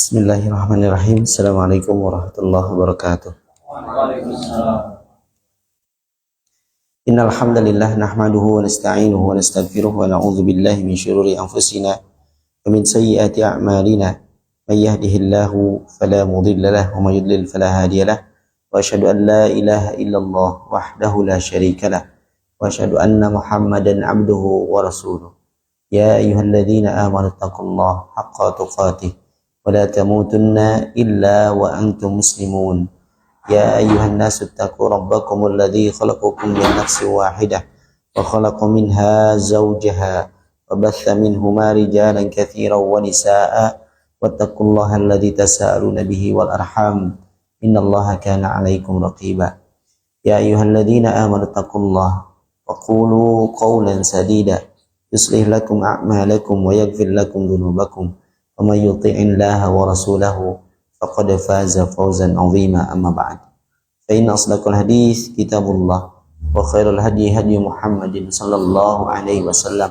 Bismillahirrahmanirrahim. Assalamualaikum warahmatullahi wabarakatuh. Innal hamdalillah nahmaduhu wa nasta'inuhu wa nastaghfiruh wa na'udzu billahi min shururi anfusina wa min sayyiati a'malina. May yahdihillahu fala mudilla lahu wa may yudlil fala hadiya lahu. Wa asyhadu an la ilaha illallah wahdahu la syarika lahu wa asyhadu anna Muhammadan 'abduhu wa rasuluh. Ya ayyuhalladzina amanu taqullaha haqqa tuqatih ولا تموتن إلا وأنتم مسلمون يا أيها الناس اتقوا ربكم الذي خلقكم من نفس واحدة وخلق منها زوجها وبث منهما رجالا كثيرا ونساء واتقوا الله الذي تساءلون به والأرحام إن الله كان عليكم رقيبا يا أيها الذين آمنوا اتقوا الله وقولوا قولا سديدا يصلح لكم أعمالكم ويغفر لكم ذنوبكم ومن يطع الله ورسوله فقد فاز فوزا عظيما أما بعد فإن أصدق الحديث كتاب الله وخير الهدي هدي محمد صلى الله عليه وسلم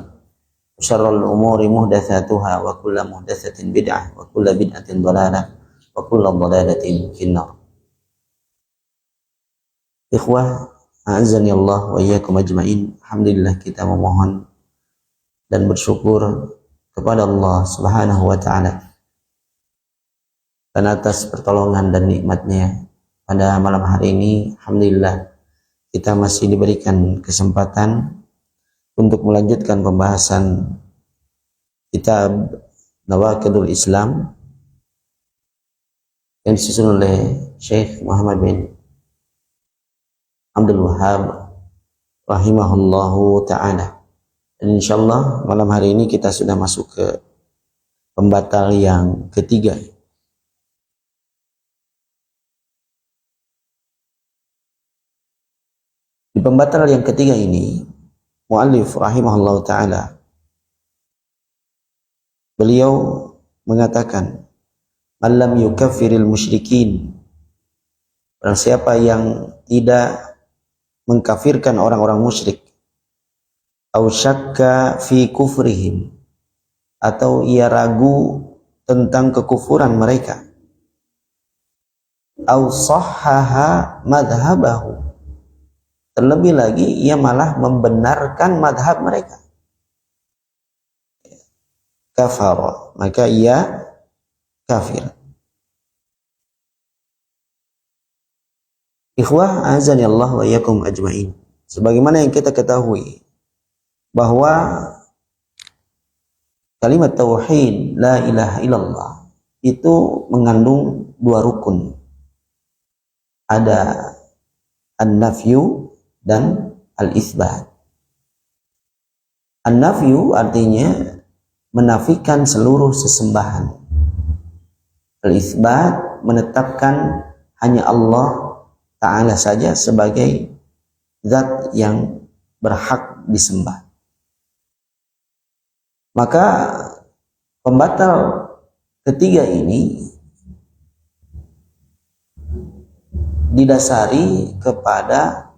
وشر الأمور محدثاتها وكل محدثة بدعة وكل بدعة ضلالة وكل ضلالة في النار. Ikhwah, a'azzani Allah wa iyyakum ajma'in. Alhamdulillah, kita memohon dan bersyukur kepada Allah Subhanahu wa ta'ala dan atas pertolongan dan nikmatnya pada malam hari ini. Alhamdulillah, kita masih diberikan kesempatan untuk melanjutkan pembahasan kitab Nawaqidul Islam yang disusun oleh Syekh Muhammad bin Abdul Wahhab rahimahullahu ta'ala. Dan insyaallah malam hari ini kita sudah masuk ke pembatal yang ketiga. Di pembatal yang ketiga ini, muallif rahimahullah ta'ala, beliau mengatakan, man lam yukaffiril musyrikin, barang siapa yang tidak mengkafirkan orang-orang musyrik, au syakka fi kufrihim, atau ia ragu tentang kekufuran mereka, au sahhaha madhabahu, terlebih lagi ia malah membenarkan madhab mereka, kafara, maka ia kafir. Ikhwah, azani Allah wa iyyakum ajma'in. Sebagaimana yang kita ketahui bahwa kalimat tauhid la ilaha illallah itu mengandung dua rukun. Ada an-nafyu dan al-itsbat. An-nafyu artinya menafikan seluruh sesembahan. Al-itsbat menetapkan hanya Allah Ta'ala saja sebagai zat yang berhak disembah. Maka pembatal ketiga ini didasari kepada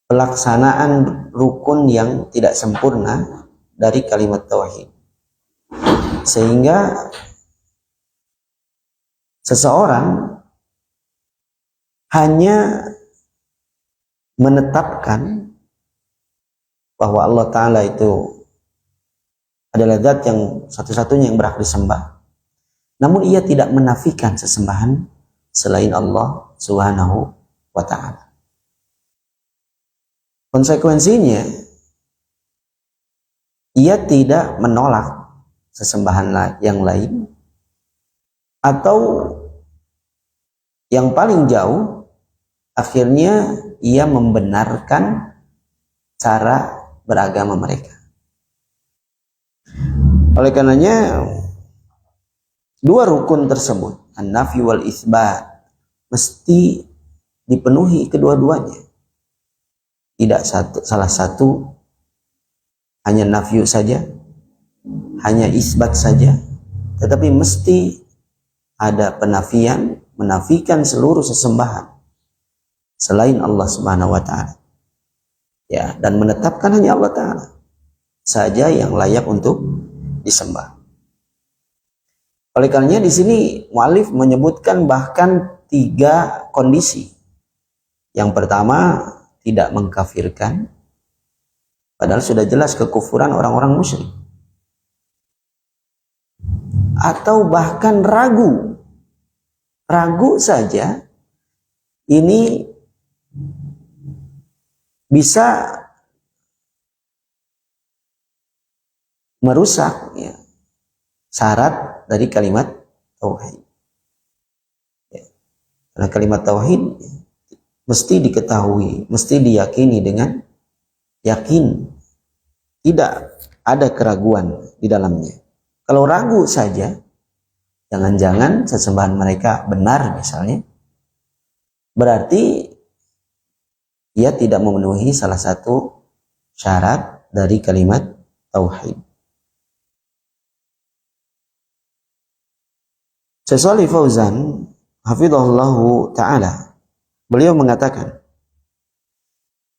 pelaksanaan rukun yang tidak sempurna dari kalimat tauhid, sehingga seseorang hanya menetapkan bahwa Allah Ta'ala itu adalah zat yang satu-satunya yang berhak disembah, namun ia tidak menafikan sesembahan selain Allah Subhanahu wa Ta'ala. Konsekuensinya, ia tidak menolak sesembahan yang lain, atau yang paling jauh, akhirnya ia membenarkan cara beragama mereka. Oleh karenanya, dua rukun tersebut, an-nafyu wal itsbat, mesti dipenuhi kedua-duanya. Tidak salah satu hanya nafyu saja, hanya isbat saja, tetapi mesti ada penafian, menafikan seluruh sesembahan selain Allah Subhanahu wa ta'ala. Ya, dan menetapkan hanya Allah Ta'ala saja yang layak untuk disembah. Oleh karenanya di sini mu'allif menyebutkan bahkan 3 kondisi. Yang pertama, tidak mengkafirkan, padahal sudah jelas kekufuran orang-orang musyrik. Atau bahkan ragu. Ragu saja ini bisa merusak ya, syarat dari kalimat tauhid. Ya. Karena kalimat tauhid mesti diketahui, mesti diyakini dengan yakin, tidak ada keraguan di dalamnya. Kalau ragu saja, jangan-jangan sesembahan mereka benar misalnya, berarti ia tidak memenuhi salah satu syarat dari kalimat tauhid. Syekh Shalih Fauzan hafizahullahu taala, beliau mengatakan,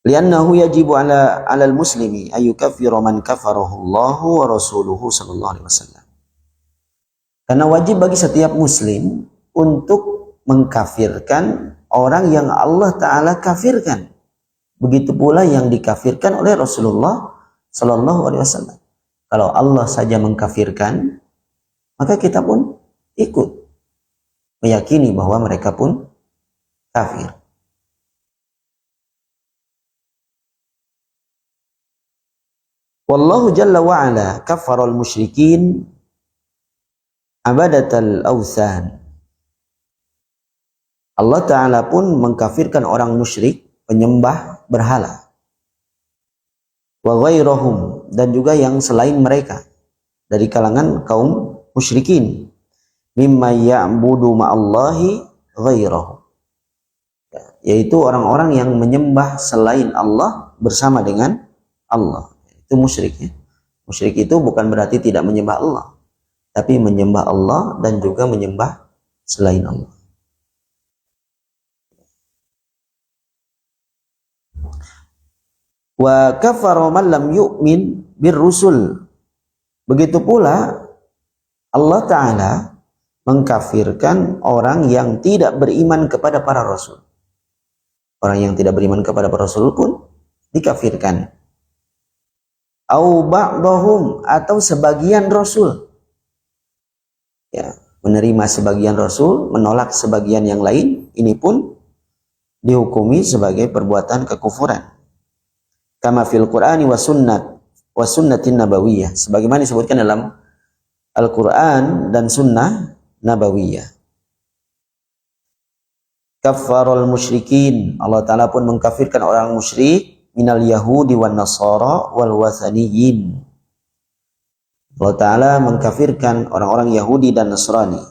li'annahu yajibu 'alal muslimi ayyukaffira man kafarahu Allahu wa rasuluhu sallallahu alaihi wasallam. Karena wajib bagi setiap muslim untuk mengkafirkan orang yang Allah taala kafirkan. Begitu pula yang dikafirkan oleh Rasulullah sallallahu alaihi wasallam. Kalau Allah saja mengkafirkan, maka kita pun ikut meyakini bahwa mereka pun kafir. Wallahu jalla wa ala kaffaral musyrikin abadatal awthan. Allah Ta'ala pun mengkafirkan orang musyrik, penyembah berhala. Wa ghairahum, dan juga yang selain mereka dari kalangan kaum musyrikin, mimma ya'budu ma'allahi ghairahu, yaitu orang-orang yang menyembah selain Allah bersama dengan Allah. Itu musyrik ya. Musyrik itu bukan berarti tidak menyembah Allah, tapi menyembah Allah dan juga menyembah selain Allah. Wa kafara man lam yu'min birrusul. Begitu pula Allah Ta'ala mengkafirkan orang yang tidak beriman kepada para rasul. Orang yang tidak beriman kepada para rasul pun dikafirkan. Au ba'dahum, atau sebagian rasul. Ya, menerima sebagian rasul, menolak sebagian yang lain, ini pun dihukumi sebagai perbuatan kekufuran. Kama fil Qur'ani wa sunnatin nabawiyah, sebagaimana disebutkan dalam Al-Qur'an dan sunnah nabawiyah. Kaffarul musyrikin, Allah Ta'ala pun mengkafirkan orang musyrik, minal yahudi wan nasara wal wathaniyin. Allah Ta'ala mengkafirkan orang-orang Yahudi dan Nasrani,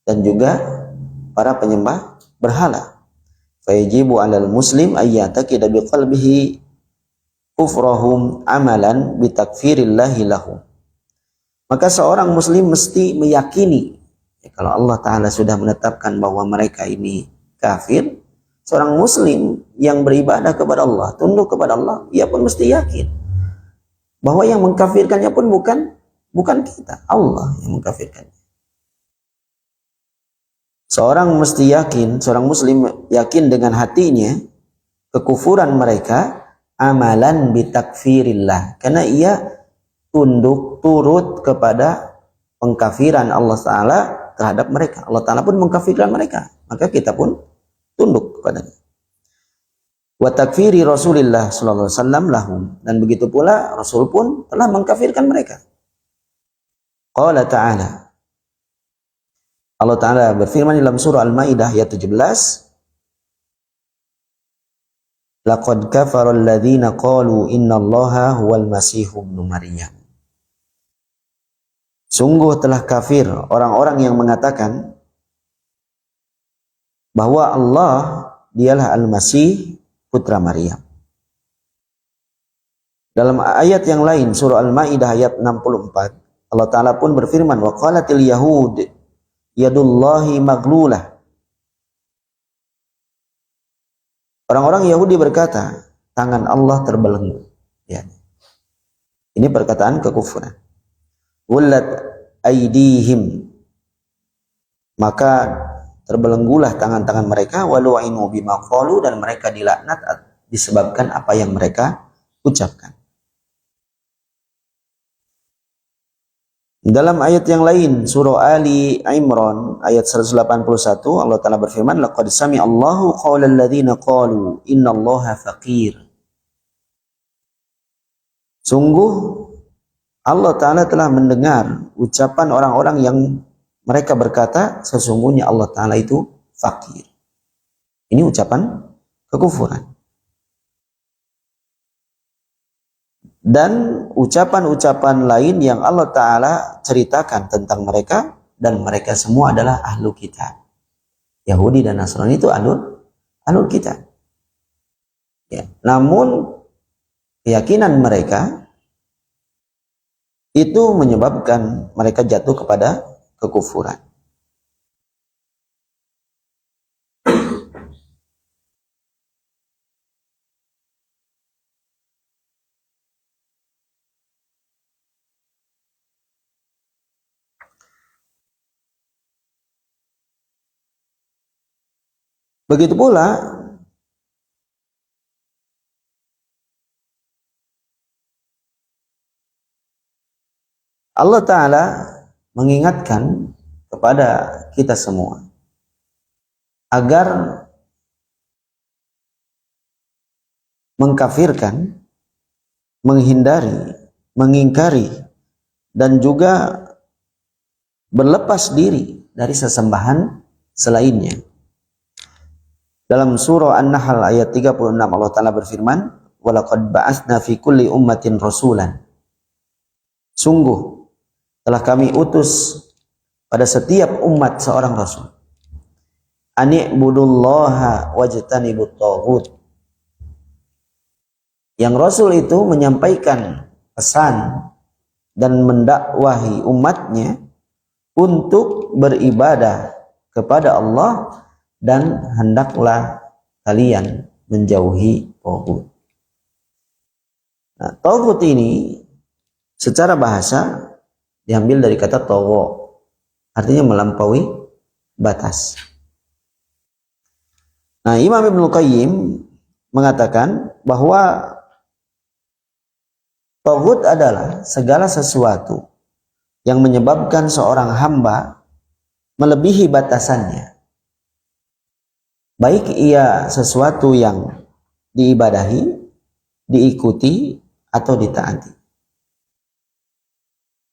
dan juga para penyembah berhala. Fayajibu 'alal muslim ayyataqida biqalbihi kufrahum amalan bitakfirillahi lahum. Maka seorang muslim mesti meyakini, ya, kalau Allah Ta'ala sudah menetapkan bahwa mereka ini kafir, seorang muslim yang beribadah kepada Allah, tunduk kepada Allah, ia pun mesti yakin bahwa yang mengkafirkannya pun bukan kita, Allah yang mengkafirkannya. Seorang mesti yakin, seorang muslim yakin dengan hatinya kekufuran mereka, amalan bitakfirillah, karena ia tunduk turut kepada pengkafiran Allah Ta'ala terhadap mereka. Allah Ta'ala pun mengkafirkan mereka, maka kita pun tunduk kepadanya. Wa takfiri Rasulillah sallallahu alaihi wasallam lahum, dan begitu pula Rasul pun telah mengkafirkan mereka. Qala ta'ala, Allah Ta'ala berfirman dalam surah Al-Maidah ayat 17, laqad kafara alladhina qalu innallaha huwal masihu ibnu Maryam. Sungguh telah kafir orang-orang yang mengatakan bahwa Allah dialah Al-Masih putra Maryam. Dalam ayat yang lain surah Al-Maidah ayat 64, Allah Ta'ala pun berfirman, wa qalatil yahud yadullahi maglulah. Orang-orang Yahudi berkata, tangan Allah terbelenggu. Ya. Ini perkataan kekufuran. Wallat aidihim, maka terbelenggulah tangan-tangan mereka, walu'inu bima qalu, dan mereka dilaknat disebabkan apa yang mereka ucapkan. Dalam ayat yang lain, surah Ali Imran ayat 181, Allah Ta'ala berfirman, laqad sami'allahu qawlal ladzina qalu innallaha faqir. Sungguh Allah Ta'ala telah mendengar ucapan orang-orang yang mereka berkata sesungguhnya Allah Ta'ala itu fakir. Ini ucapan kekufuran. Dan ucapan-ucapan lain yang Allah Ta'ala ceritakan tentang mereka, dan mereka semua adalah ahlu kitab. Yahudi dan Nasrani itu ahlul kitab. Ya. Namun keyakinan mereka itu menyebabkan mereka jatuh kepada kekufuran. Begitu pula Allah Ta'ala mengingatkan kepada kita semua agar mengkafirkan, menghindari, mengingkari, dan juga berlepas diri dari sesembahan selainnya. Dalam surah An-Nahl ayat 36 Allah Ta'ala berfirman, walaqad ba'atsna fi kulli ummatin rasulan. Sungguh telah kami utus pada setiap umat seorang rasul. Ani'budullaha wajtanibut taghut. Yang rasul itu menyampaikan pesan dan mendakwahi umatnya untuk beribadah kepada Allah, dan hendaklah kalian menjauhi taghut. Nah, taghut ini secara bahasa diambil dari kata tagha, artinya melampaui batas. Nah, Imam Ibnu Qayyim mengatakan bahwa taghut adalah segala sesuatu yang menyebabkan seorang hamba melebihi batasannya, baik ia sesuatu yang diibadahi, diikuti, atau ditaati.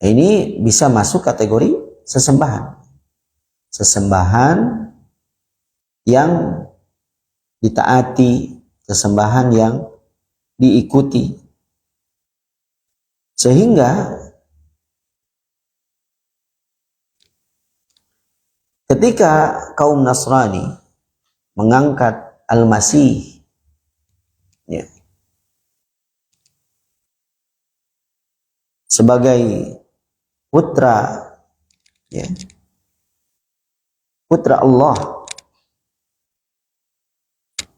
Ini bisa masuk kategori sesembahan. Sesembahan yang ditaati, sesembahan yang diikuti. Sehingga ketika kaum Nasrani mengangkat Al-Masih, ya, sebagai putra, ya, putra Allah,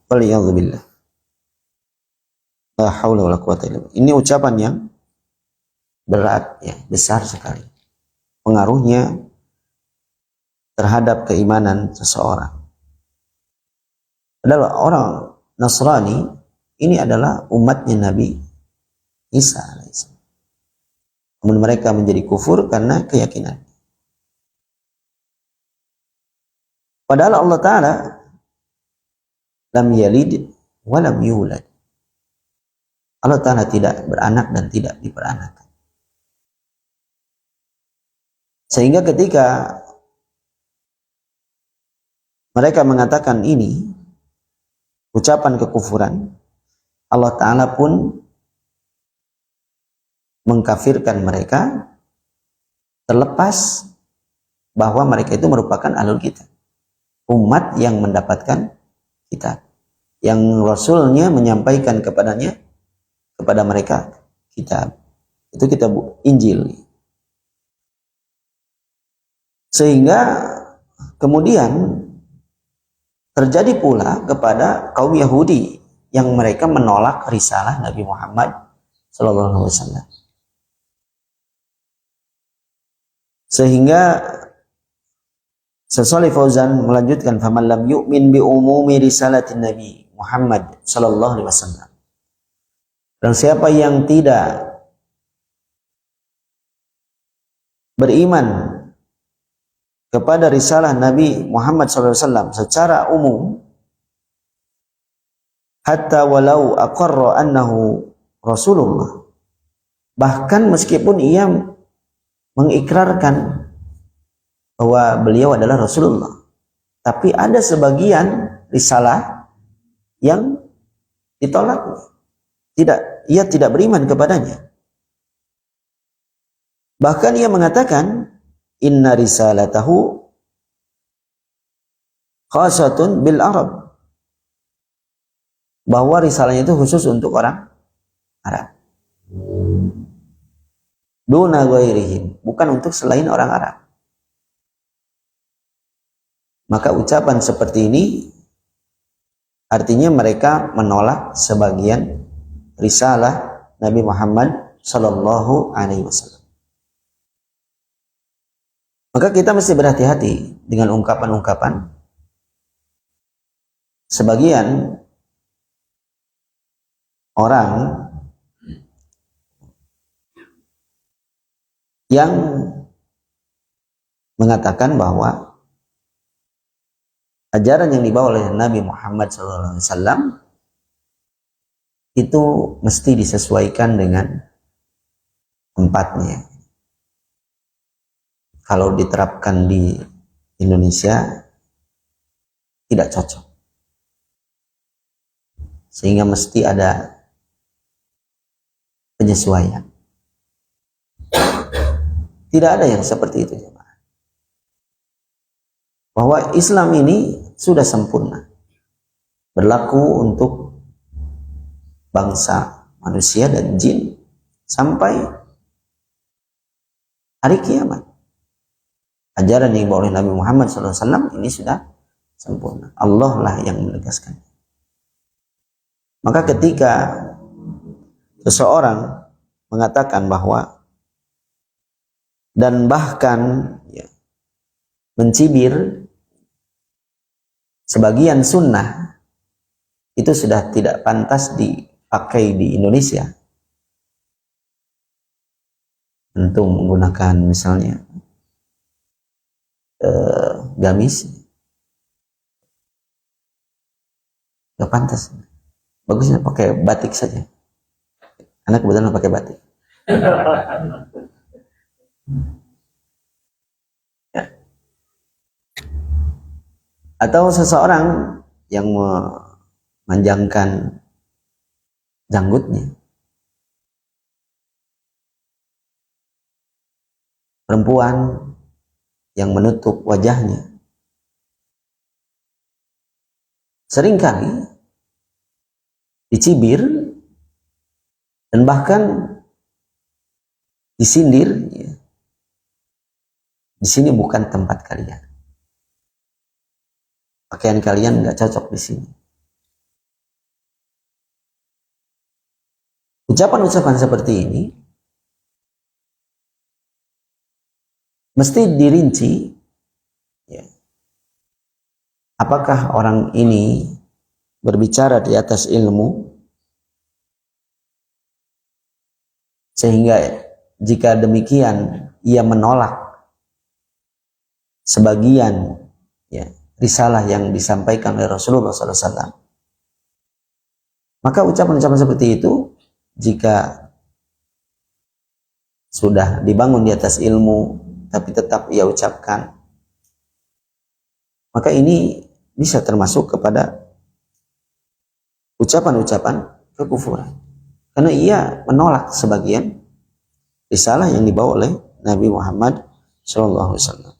waliyadzubillah, la haula wala quwata illa billah. Ini ucapan yang berat, ya, besar sekali pengaruhnya terhadap keimanan seseorang. Adalah orang Nasrani ini adalah umatnya Nabi Isa alaihissalam. Namun mereka menjadi kufur karena keyakinan. Padahal Allah Ta'ala lam yalid wa lam yulad. Allah Ta'ala tidak beranak dan tidak diperanakan. Sehingga ketika mereka mengatakan ini ucapan kekufuran, Allah Ta'ala pun mengkafirkan mereka, terlepas bahwa mereka itu merupakan ahlul kitab, umat yang mendapatkan kitab, yang rasulnya menyampaikan kepada mereka kitab, itu kitab Injil. Sehingga kemudian terjadi pula kepada kaum Yahudi yang mereka menolak risalah Nabi Muhammad SAW. Sehingga Shalih Fauzan melanjutkan, faman lam yu'min bi umumi risalatin Nabi Muhammad sallallahu alaihi wasallam. Dan siapa yang tidak beriman kepada risalah Nabi Muhammad sallallahu alaihi wasallam secara umum, hatta walau aqarra annahu Rasulullah, bahkan meskipun ia mengikrarkan bahwa beliau adalah Rasulullah, tapi ada sebagian risalah yang ditolak, ia tidak beriman kepadanya. Bahkan ia mengatakan, inna risalatahu khasatun bil Arab, bahwa risalahnya itu khusus untuk orang Arab, duna ghairihim, bukan untuk selain orang Arab. Maka ucapan seperti ini artinya mereka menolak sebagian risalah Nabi Muhammad sallallahu alaihi wasallam. Maka kita mesti berhati-hati dengan ungkapan-ungkapan sebagian orang yang mengatakan bahwa ajaran yang dibawa oleh Nabi Muhammad SAW itu mesti disesuaikan dengan tempatnya. Kalau diterapkan di Indonesia tidak cocok, sehingga mesti ada penyesuaian. Tidak ada yang seperti itu, jemaah. Bahwa Islam ini sudah sempurna, berlaku untuk bangsa manusia dan jin sampai hari kiamat. Ajaran yang dibawa oleh Nabi Muhammad SAW ini sudah sempurna. Allah lah yang menegaskan. Maka ketika seseorang mengatakan bahwa dan bahkan mencibir sebagian sunnah, itu sudah tidak pantas dipakai di Indonesia. Untuk menggunakan misalnya gamis, gak pantas. Bagusnya pakai batik saja. Anak kebetulan pakai batik. Ya. Atau seseorang yang memanjangkan janggutnya, perempuan yang menutup wajahnya, seringkali dicibir dan bahkan disindir. Di sini bukan tempat kalian, pakaian kalian nggak cocok di sini. Ucapan-ucapan seperti ini mesti dirinci, ya. Apakah orang ini berbicara di atas ilmu, sehingga jika demikian ia menolak sebagian risalah yang disampaikan oleh Rasulullah SAW, maka ucapan-ucapan seperti itu jika sudah dibangun di atas ilmu tapi tetap ia ucapkan, maka ini bisa termasuk kepada ucapan-ucapan kekufuran, karena ia menolak sebagian risalah yang dibawa oleh Nabi Muhammad SAW.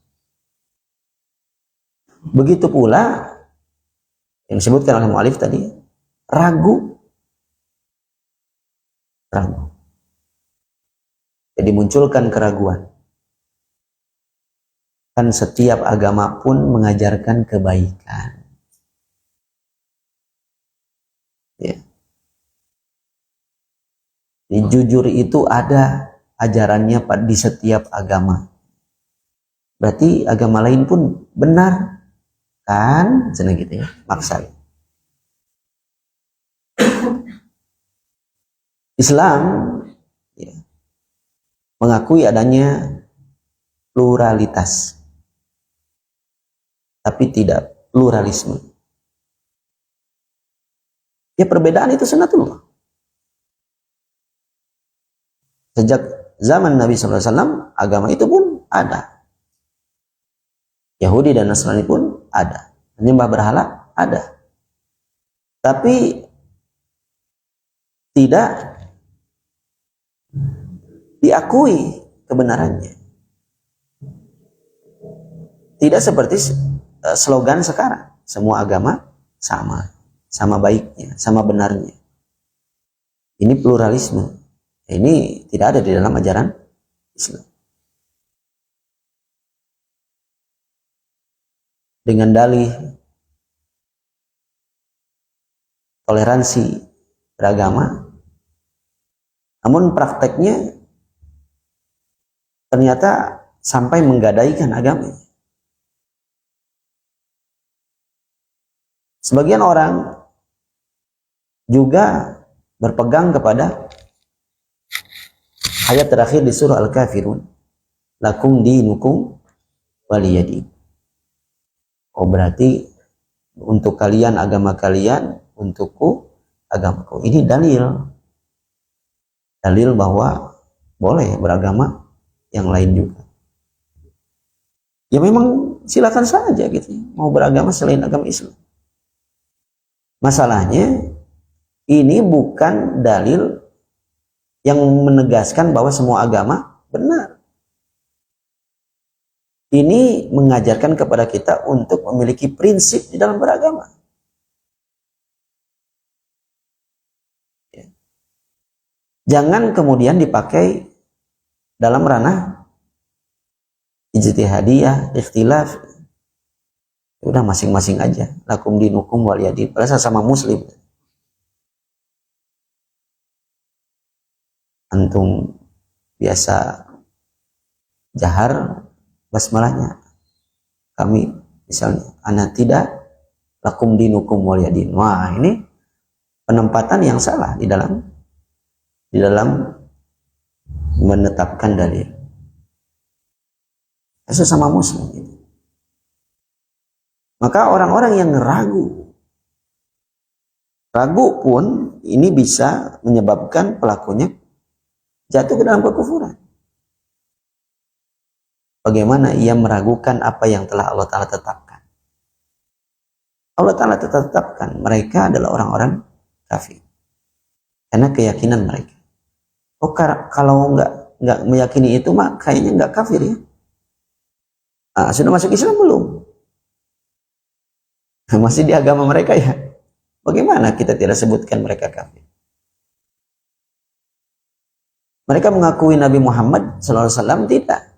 Begitu pula yang disebutkan oleh mu'alif tadi, ragu. Jadi munculkan keraguan. Kan setiap agama pun mengajarkan kebaikan. Ya. Jujur itu ada ajarannya di setiap agama. berarti agama lain pun benar kan, senang gitu ya, maksa. Islam ya, mengakui adanya pluralitas, tapi tidak pluralisme. Ya, perbedaan itu sunatullah. Sejak zaman Nabi SAW, agama itu pun ada. Yahudi dan Nasrani pun ada. Menyembah berhala ada. Tapi tidak diakui kebenarannya. Tidak seperti slogan sekarang. Semua agama sama. Sama baiknya, sama benarnya. Ini pluralisme. Ini tidak ada di dalam ajaran Islam. Dengan dalih toleransi beragama, namun prakteknya ternyata sampai menggadaikan agama. Sebagian orang juga berpegang kepada ayat terakhir di surah Al-Kafirun, lakum dinukum waliyadin. Oh, berarti untuk kalian agama kalian, untukku agamaku. Ini dalil bahwa boleh beragama yang lain juga. Ya memang silakan saja gitu, mau beragama selain agama Islam. Masalahnya ini bukan dalil yang menegaskan bahwa semua agama benar. Ini mengajarkan kepada kita untuk memiliki prinsip di dalam beragama. Jangan kemudian dipakai dalam ranah ijtihadiyah, ikhtilaf. Udah masing-masing aja. Lakum dinukum waliyadin. Padahal sama muslim. Antum biasa jahar basmalahnya, kami misalnya anak tidak, lakum dinukum waliyadin. Wah, ini penempatan yang salah di dalam menetapkan dalil. Sesama muslim gitu. Maka orang-orang yang ragu pun ini bisa menyebabkan pelakunya jatuh ke dalam kekufuran. Bagaimana ia meragukan apa yang telah Allah Ta'ala tetapkan? Allah Ta'ala tetapkan mereka adalah orang-orang kafir karena keyakinan mereka. Oh, kalau nggak meyakini itu mah kayaknya nggak kafir ya. Sudah masuk Islam belum? Masih di agama mereka ya. Bagaimana kita tidak sebutkan mereka kafir? Mereka mengakui Nabi Muhammad SAW tidak.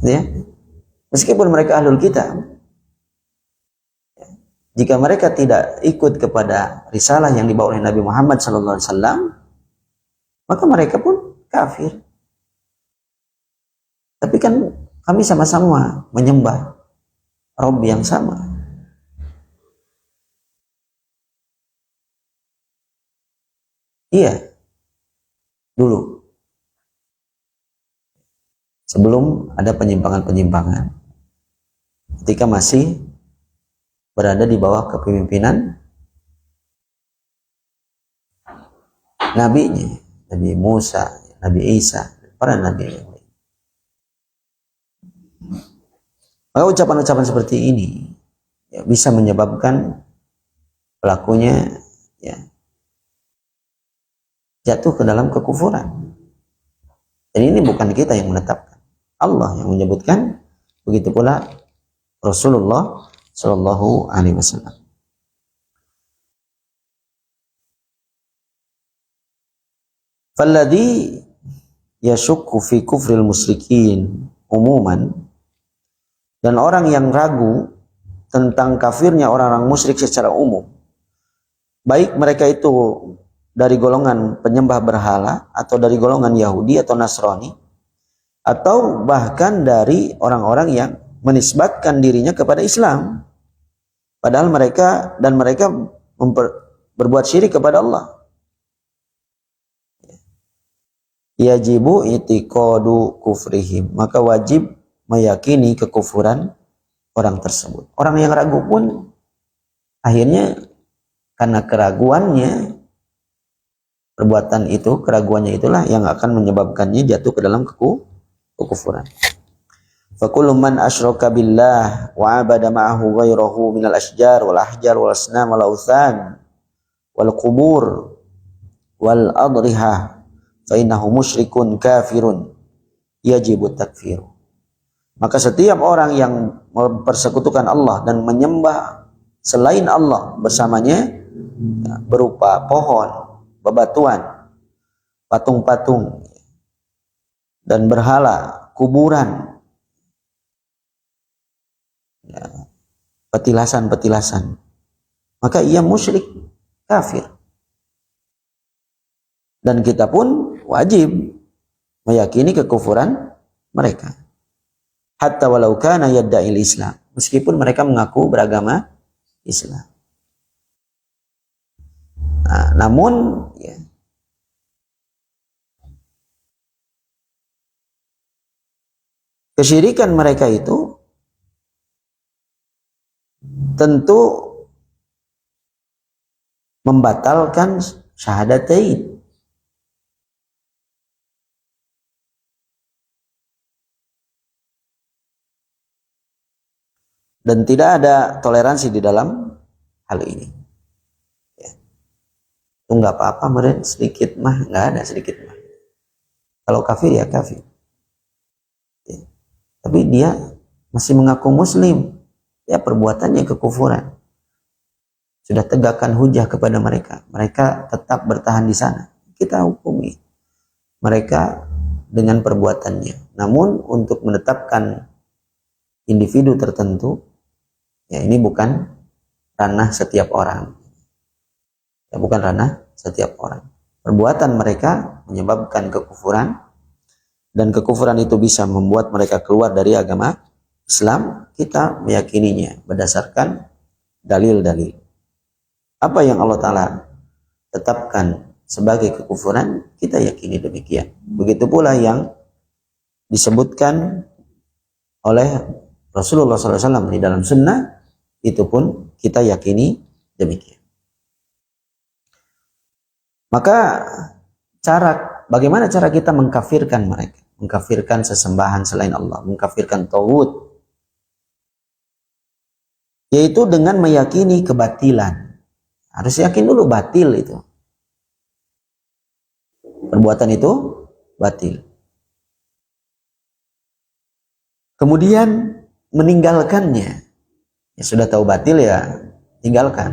Ya, meskipun mereka ahlul kitab, jika mereka tidak ikut kepada risalah yang dibawa oleh Nabi Muhammad SAW, maka mereka pun kafir. Tapi kan kami sama-sama menyembah Rabb yang sama. Iya, dulu. Sebelum ada penyimpangan-penyimpangan, ketika masih berada di bawah kepemimpinan nabinya, Nabi Musa, Nabi Isa, para nabi yang lain. Maka ucapan-ucapan seperti ini ya, bisa menyebabkan pelakunya ya, jatuh ke dalam kekufuran. Dan ini bukan kita yang menetapkan. Allah yang menyebutkan, begitu pula Rasulullah Shallallahu Alaihi Wasallam. Falladhi yashukku fi kufril musyrikin umuman, dan orang yang ragu tentang kafirnya orang-orang musyrik secara umum, baik mereka itu dari golongan penyembah berhala atau dari golongan Yahudi atau Nasrani, atau bahkan dari orang-orang yang menisbatkan dirinya kepada Islam, padahal mereka berbuat syirik kepada Allah. Yajibu itiqadu kufrihim, maka wajib meyakini kekufuran orang tersebut. Orang yang ragu pun akhirnya karena keraguannya, perbuatan itu, keraguannya itulah yang akan menyebabkannya jatuh ke dalam kekufuran. Fakullu man asyraka billah wa abada ma'ahu ghairahu minal asjar wal ahjar wal asnam wal authan wal qubur wal adriha fa innahu musyrikun kafirun yajibu takfiru. Maka setiap orang yang mempersekutukan Allah dan menyembah selain Allah bersamanya, berupa pohon, bebatuan, patung-patung, dan berhala, kuburan, petilasan-petilasan, maka ia musyrik, kafir. Dan kita pun wajib meyakini kekufuran mereka. Hatta walau kana yadda'il Islam, meskipun mereka mengaku beragama Islam. Nah, namun ya, kesyirikan mereka itu tentu membatalkan syahadatain. Dan tidak ada toleransi di dalam hal ini. Ya. Itu nggak apa-apa, meren sedikit mah, nggak ada sedikit mah. Kalau kafir ya kafir. Ya. Tapi dia masih mengaku muslim, ya perbuatannya kekufuran. Sudah tegakkan hujah kepada mereka, mereka tetap bertahan di sana. Kita hukumi mereka dengan perbuatannya. Namun untuk menetapkan individu tertentu, ya ini bukan ranah setiap orang. Ya bukan ranah setiap orang. Perbuatan mereka menyebabkan kekufuran, dan kekufuran itu bisa membuat mereka keluar dari agama Islam. Kita meyakininya berdasarkan dalil-dalil. Apa yang Allah Ta'ala tetapkan sebagai kekufuran, kita yakini demikian. Begitu pula yang disebutkan oleh Rasulullah SAW di dalam sunnah, itu pun kita yakini demikian. Maka bagaimana cara kita mengkafirkan mereka? Mengkafirkan sesembahan selain Allah, mengkafirkan tauhid, yaitu dengan meyakini kebatilan. Harus yakin dulu batil itu. Perbuatan itu batil. Kemudian meninggalkannya. Ya sudah tahu batil ya tinggalkan.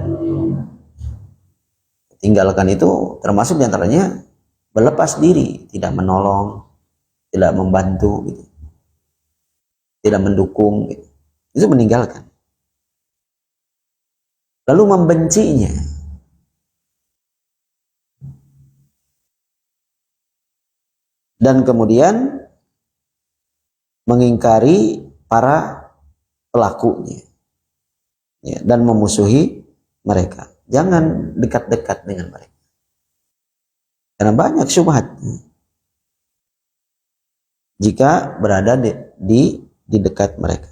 Tinggalkan itu termasuk diantaranya berlepas diri, tidak menolong, tidak membantu, gitu. Tidak mendukung, gitu. Itu meninggalkan. Lalu membencinya. Dan kemudian mengingkari para pelakunya, ya, dan memusuhi mereka. Jangan dekat-dekat dengan mereka, karena banyak syubhat jika berada di dekat mereka.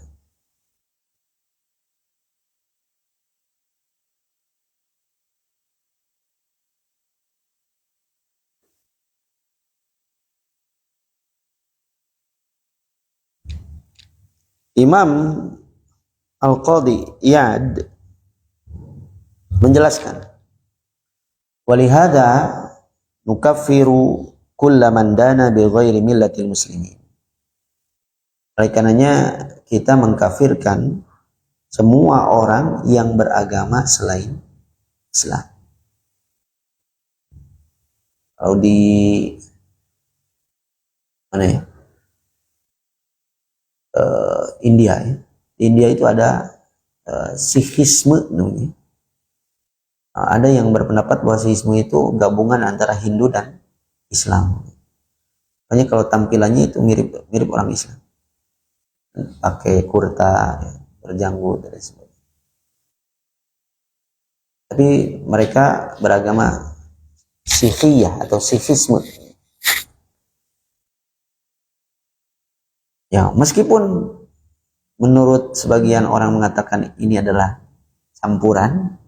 Imam Al-Qadhi Iyad menjelaskan, walihada nukaffiru kulla man dana bi ghairi millatil muslimin. Oleh karenanya kita mengkafirkan semua orang yang beragama selain Islam. Kalau di mana ya? India ya. Di India itu ada Sikhisme namanya. Ada yang berpendapat bahwa Sikhisme itu gabungan antara Hindu dan Islam. Makanya kalau tampilannya itu mirip mirip orang Islam, pakai kurta, ya, berjanggut dan sebagainya. Tapi mereka beragama Sifiyah atau Sifisme. Ya, meskipun menurut sebagian orang mengatakan ini adalah campuran,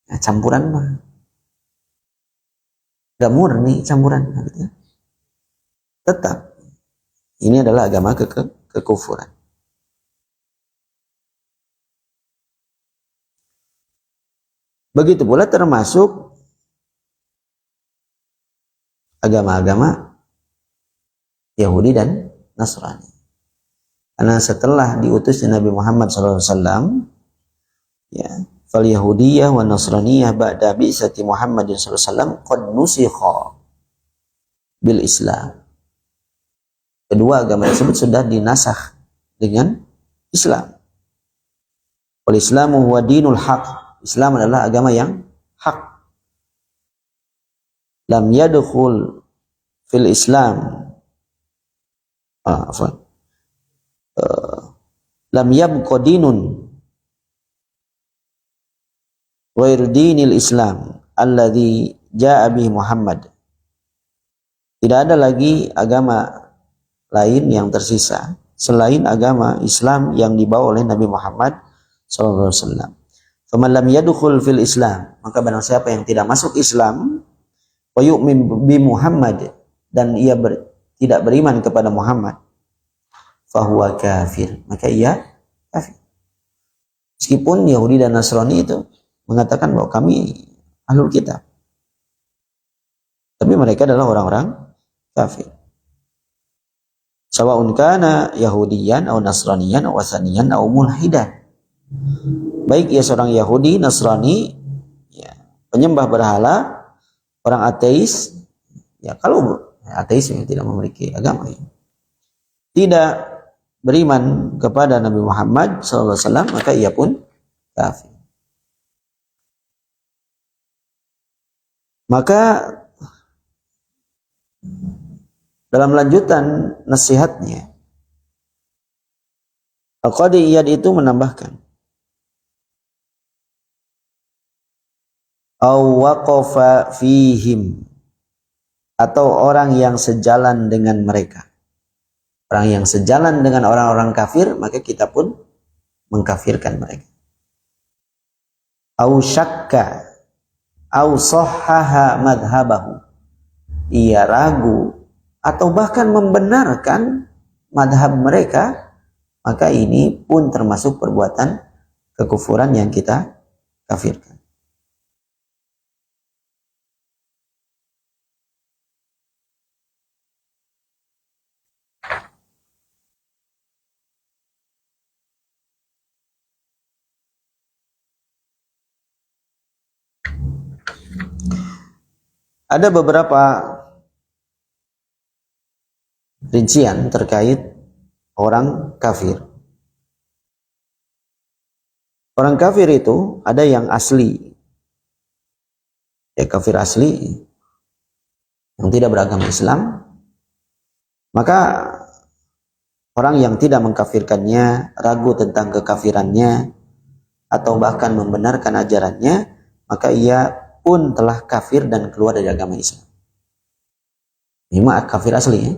nah, campuran mah gak murni campuran, gitu. Tetap ini adalah agama kekufuran. Begitu pula termasuk agama-agama Yahudi dan Nasrani. Karena setelah diutusnya Nabi Muhammad SAW, ya, fal Yahudiyah wa Nasraniyah ba'da bi'sati Muhammadin SAW qad nusikha bil Islam. Kedua agama tersebut sudah dinasakh dengan Islam. Wal Islamu huwa dinul haq. Islam adalah agama yang hak. Lam yadkhul fil Islam lam yabqa dinun ghairu dinil Islam alladzi jaa bihi Muhammad. Tidak ada lagi agama lain yang tersisa selain agama Islam yang dibawa oleh Nabi Muhammad sallallahu alaihi wasallam. Faman lam yadkhul fil Islam, maka barang siapa yang tidak masuk Islam wa yu'min bi Muhammad, dan ia tidak beriman kepada Muhammad, fahuwa kafir, maka ia kafir. Meskipun Yahudi dan Nasrani itu mengatakan bahwa kami ahlul kitab, tapi mereka adalah orang-orang kafir. Sawa'un kana Yahudiyan atau Nasraniyan atau Wasaniyan atau mulhidan. Baik ia seorang Yahudi, Nasrani, ya, penyembah berhala, orang ateis, ya kalau ateis yang tidak memiliki agama, ya, tidak beriman kepada Nabi Muhammad SAW, maka ia pun kafir. Maka dalam lanjutan nasihatnya, Al-Qadi Iyad itu menambahkan, aw waqafa fihim, atau orang yang sejalan dengan mereka. Orang yang sejalan dengan orang-orang kafir, maka kita pun mengkafirkan mereka. Au syakka au sahhaha madhabahu, ia ragu atau bahkan membenarkan madhab mereka, maka ini pun termasuk perbuatan kekufuran yang kita kafirkan. Ada beberapa rincian terkait orang kafir. Orang kafir itu ada yang asli, ya, kafir asli yang tidak beragama Islam. Maka orang yang tidak mengkafirkannya, ragu tentang kekafirannya, atau bahkan membenarkan ajarannya, maka ia pun telah kafir dan keluar dari agama Islam. Ini mah kafir asli, ya.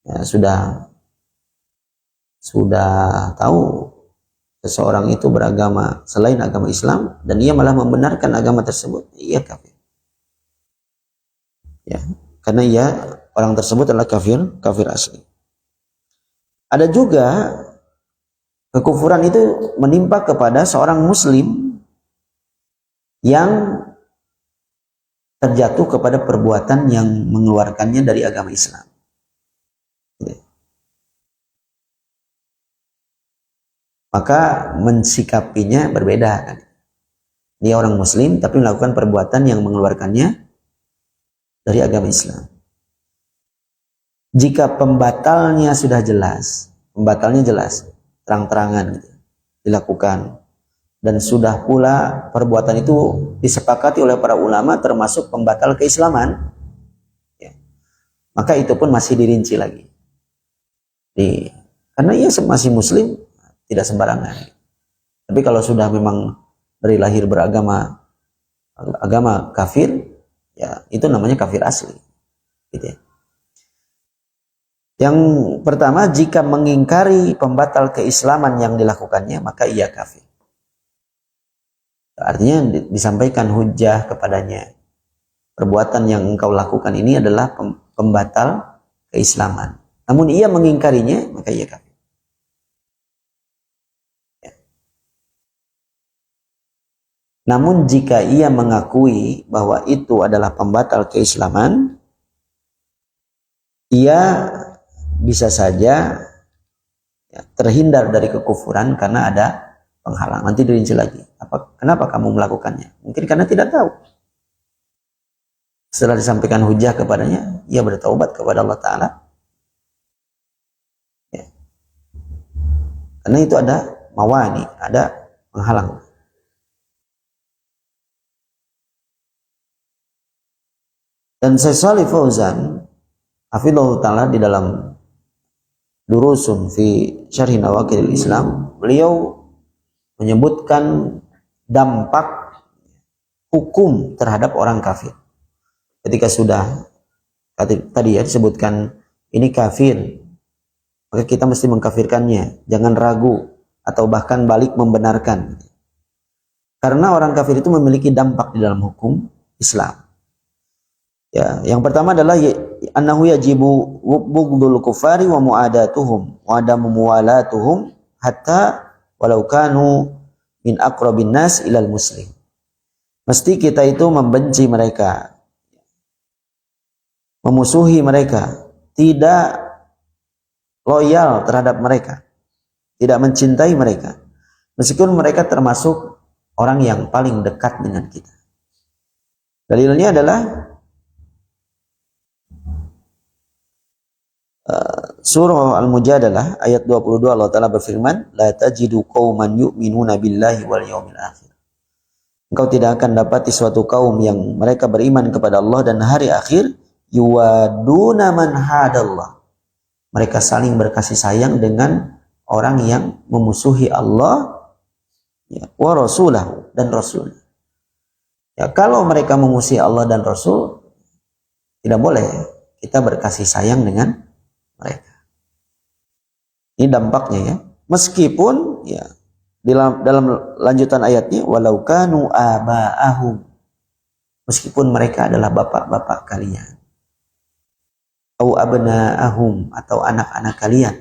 Ya, sudah tahu seseorang itu beragama selain agama Islam dan ia malah membenarkan agama tersebut, ia kafir. Ya, karena ia, orang tersebut adalah kafir asli. Ada juga kekufuran itu menimpa kepada seorang muslim yang terjatuh kepada perbuatan yang mengeluarkannya dari agama Islam. Maka mensikapinya berbeda. Dia orang muslim tapi melakukan perbuatan yang mengeluarkannya dari agama Islam. Jika pembatalnya sudah jelas, terang-terangan gitu, dilakukan, dan sudah pula perbuatan itu disepakati oleh para ulama termasuk pembatal keislaman, ya, maka itu pun masih dirinci lagi. Karena ia masih muslim, tidak sembarangan. Tapi kalau sudah memang dari lahir beragama kafir, ya itu namanya kafir asli. Gitu ya. Yang pertama, jika mengingkari pembatal keislaman yang dilakukannya, maka ia kafir. Artinya disampaikan hujjah kepadanya. Perbuatan yang engkau lakukan ini adalah pembatal keislaman. Namun ia mengingkarinya, maka ia kafir. Ya. Namun jika ia mengakui bahwa itu adalah pembatal keislaman, ia bisa saja ya, terhindar dari kekufuran karena ada penghalang. Nanti dirinci lagi. Kenapa kamu melakukannya? Mungkin karena tidak tahu. Setelah disampaikan hujah kepadanya, ia bertaubat kepada Allah Ta'ala. Ya. Karena itu ada mawani, ada penghalang. Dan Syekh Shalih Fauzan hafizahullah Ta'ala di dalam Durusun fi Syarhi Nawaqidil Islam, beliau menyebutkan dampak hukum terhadap orang kafir. Ketika sudah tadi ya disebutkan ini kafir, maka kita mesti mengkafirkannya, jangan ragu atau bahkan balik membenarkan. Karena orang kafir itu memiliki dampak di dalam hukum Islam. Ya, yang pertama adalah annahu yajibu bughdul kufari wa mu'adatuhum wa adamu muwalatuhum hatta walau kanu min aqrabin nas ilal muslim. Mesti kita itu membenci mereka, memusuhi mereka, tidak loyal terhadap mereka, tidak mencintai mereka, meskipun mereka termasuk orang yang paling dekat dengan kita. Dalilnya adalah surah Al-Mujadalah ayat 22, Allah Ta'ala berfirman, la tajidu qauman yu'minuna billahi wal yawmil akhir. Engkau tidak akan dapati suatu kaum yang mereka beriman kepada Allah dan hari akhir, yuwaduna man hadallah. Mereka saling berkasih sayang dengan orang yang memusuhi Allah ya, wa rasulahu, dan rasul. Ya, kalau mereka memusuhi Allah dan rasul, tidak boleh kita berkasih sayang dengan mereka. Ini dampaknya ya. Meskipun ya dalam lanjutan ayatnya walau kanu aba'ahum, meskipun mereka adalah bapak-bapak kalian, au abna'ahum, atau anak-anak kalian,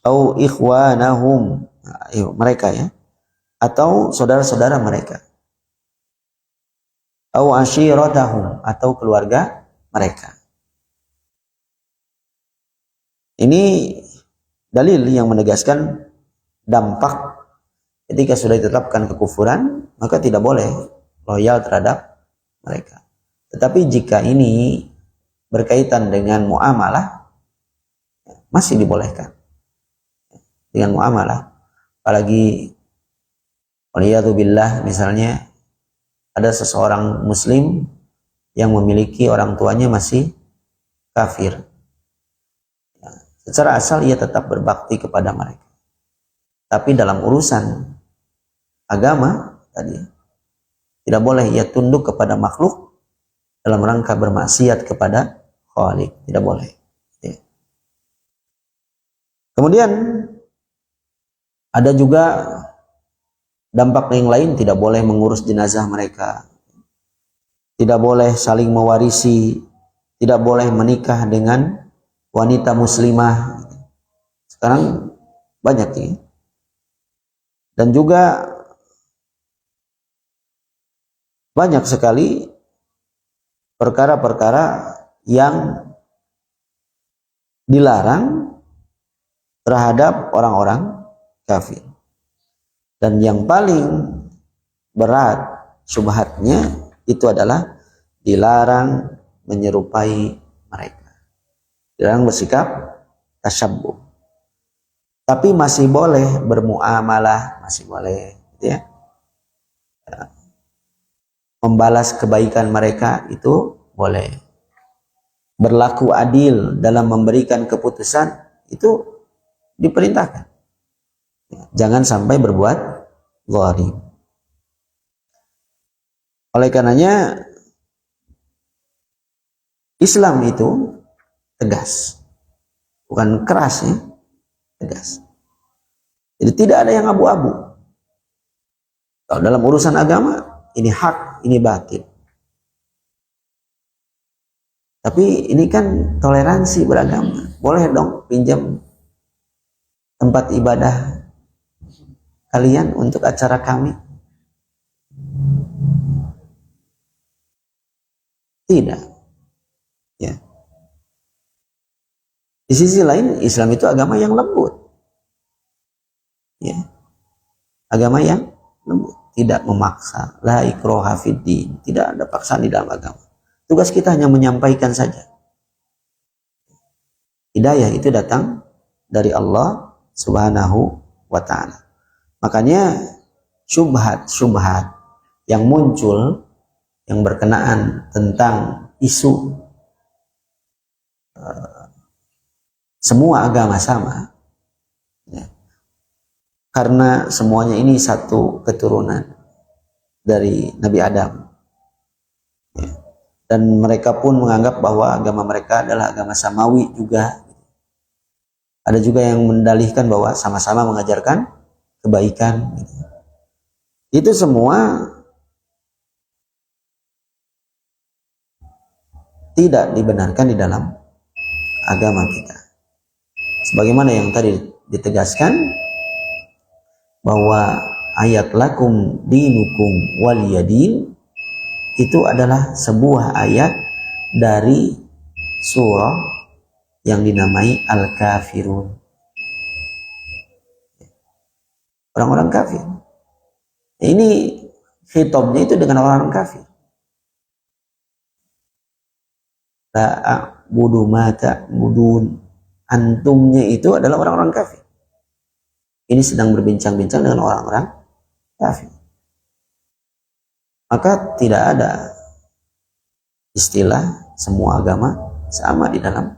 au ikhwanahum, mereka ya, atau saudara-saudara mereka, au ashiratahum, atau keluarga mereka. Ini dalil yang menegaskan dampak ketika sudah ditetapkan kekufuran, maka tidak boleh loyal terhadap mereka. Tetapi jika ini berkaitan dengan muamalah, masih dibolehkan. Dengan muamalah, apalagi waliyadzubillah, misalnya ada seseorang muslim yang memiliki orang tuanya masih kafir. Secara asal ia tetap berbakti kepada mereka. Tapi dalam urusan agama tadi, tidak boleh ia tunduk kepada makhluk dalam rangka bermaksiat kepada Khalik. Tidak boleh. Ya. Kemudian ada juga dampak yang lain, tidak boleh mengurus jenazah mereka. Tidak boleh saling mewarisi. Tidak boleh menikah dengan wanita muslimah. Sekarang banyak ya. Dan juga banyak sekali perkara-perkara yang dilarang terhadap orang-orang kafir. Dan yang paling berat syubhatnya itu adalah dilarang menyerupai mereka. Dilarang bersikap tasyabbuh. Tapi masih boleh bermuamalah, masih boleh ya. Membalas kebaikan mereka itu boleh. berlaku adil dalam memberikan keputusan, itu diperintahkan. Jangan sampai berbuat zalim. Oleh karenanya Islam itu tegas, bukan keras ya, tegas. Jadi tidak ada yang abu-abu. Kalau dalam urusan agama, ini hak, ini batil. Tapi ini kan toleransi beragama. Boleh dong pinjam tempat ibadah kalian untuk acara kami. Tidak. Ya. Di sisi lain, Islam itu agama yang lembut. Ya. Agama yang lembut, tidak memaksa. La ikraha fiddin. Tidak ada paksaan di dalam agama. Tugas kita hanya menyampaikan saja. Hidayah itu datang dari Allah Subhanahu wa ta'ala. Makanya syubhat-syubhat yang muncul, yang berkenaan tentang isu semua agama sama, ya, karena semuanya ini satu keturunan dari Nabi Adam, ya, dan mereka pun menganggap bahwa agama mereka adalah agama samawi juga. Ada juga yang mendalihkan bahwa sama-sama mengajarkan kebaikan. Itu semua tidak dibenarkan di dalam agama kita. Sebagaimana yang tadi ditegaskan bahwa ayat lakum dinukum waliyadin itu adalah sebuah ayat dari surah yang dinamai Al-Kafirun. Orang-orang kafir. Ini khitabnya itu dengan orang-orang kafir. La a'budu ma ta'budun. Antumnya itu adalah orang-orang kafir. Ini sedang berbincang-bincang dengan orang-orang kafir. Maka tidak ada istilah semua agama sama di dalam